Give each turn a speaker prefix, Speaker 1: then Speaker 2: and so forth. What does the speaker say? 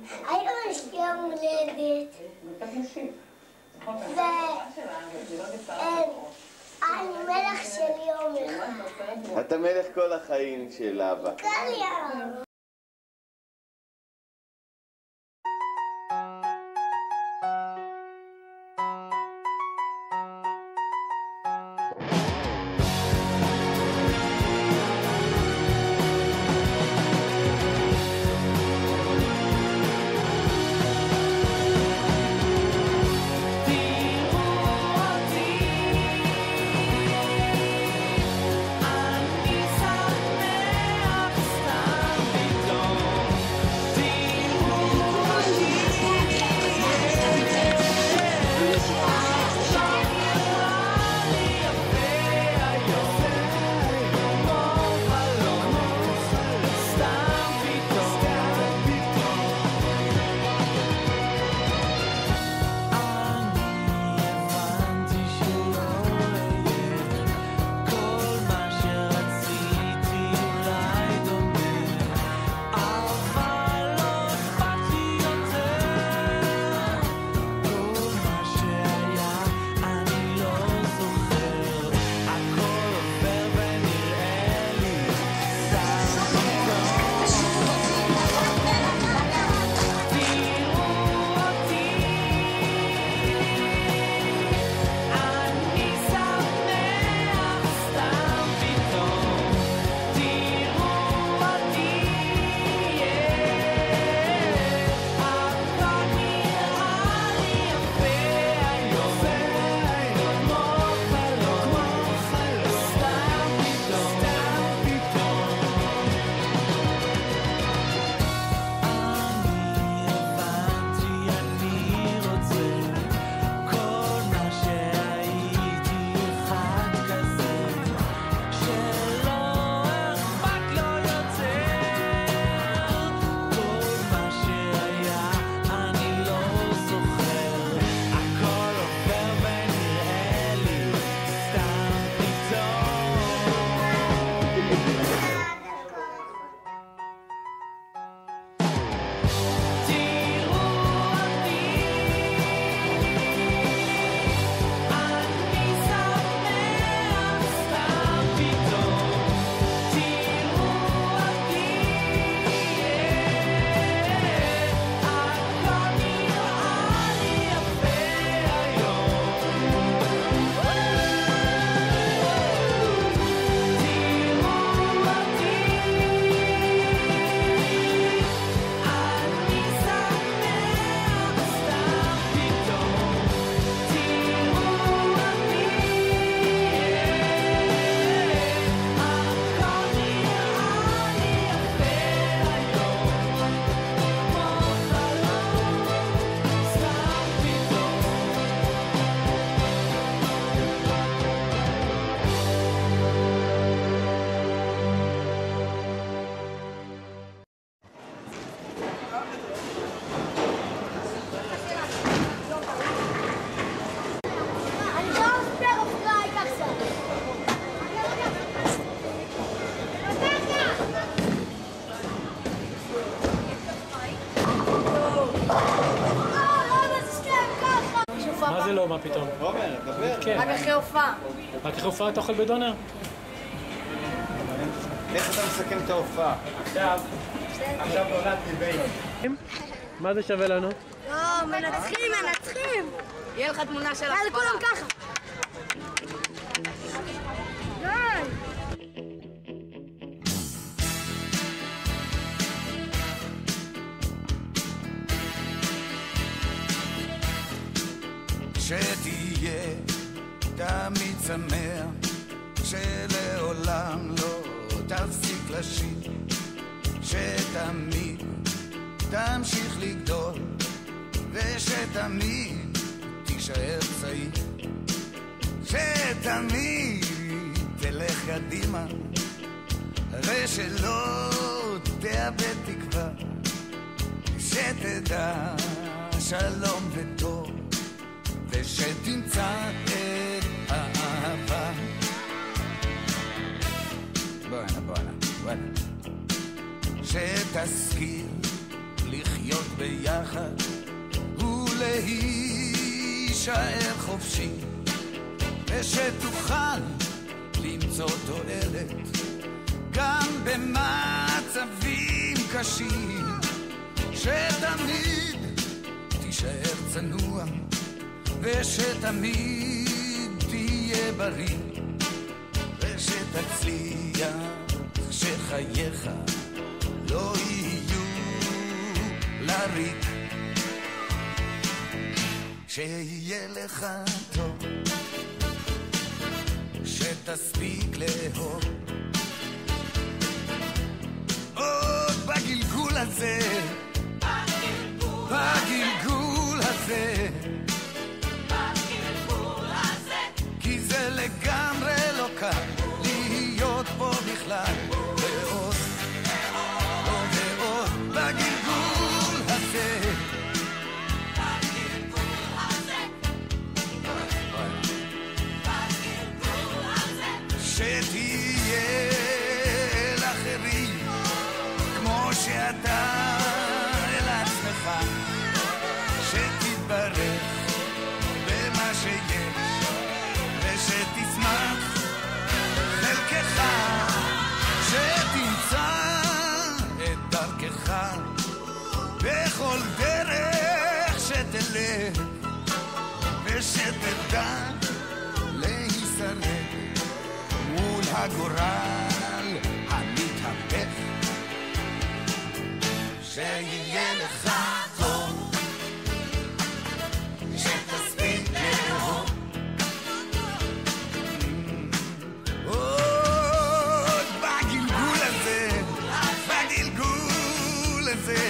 Speaker 1: היום יש לי יום הולדת. ואני מלך של יום אחד.
Speaker 2: אתה מלך כל החיים של אבא.
Speaker 1: כל יום.
Speaker 3: מה זה לא? מה פתאום?
Speaker 2: עומר, דבר.
Speaker 4: רק אחרי הופעה.
Speaker 3: רק אחרי הופעה אתה אוכל בדונר?
Speaker 2: איך אתה מסכם את ההופעה? עכשיו נולדתי בין.
Speaker 3: מה זה שווה לנו?
Speaker 4: לא, מנצחים! יהיה לך תמונה של הספרה. כולם ככה.
Speaker 5: שתהיה תמיד שמח, שלעולם לא תפסיק לשיר, שתמיד תמשיך לגדול, ושתמיד תישאר צעיר, שתמיד תלך קדימה, ושלא תאבד תקווה, שתדע שלום וטוב, ושתמצא את האהבה. בואנה שתשכיל לחיות ביחד ולהישאר חופשי, ושתוכל למצוא תועלת גם במצבים קשים, שתמיד תישאר צנוע ושתמיד תהיה בריא, ושתצליח שחייך לא יהיו לריק, שיהיה לך טוב, שתספיק לאהוב עוד בגלגול הזה, בגלגול הזה, כי זה לגמרי לא קל להיות פה בכלל, ועוד ועוד בגלגול הזה, שתהיה לאחרים כמו שאתה אל עצמך, שתתברך במה שיש ושתשמח חלקך, שתמצא את דרכך בכל דרך שתלך, ושתדע להישרף מול הגורל המתהפך, שיהיה לך טוב, שתספיק לאהוב עוד בגלגול הזה, בגלגול הזה,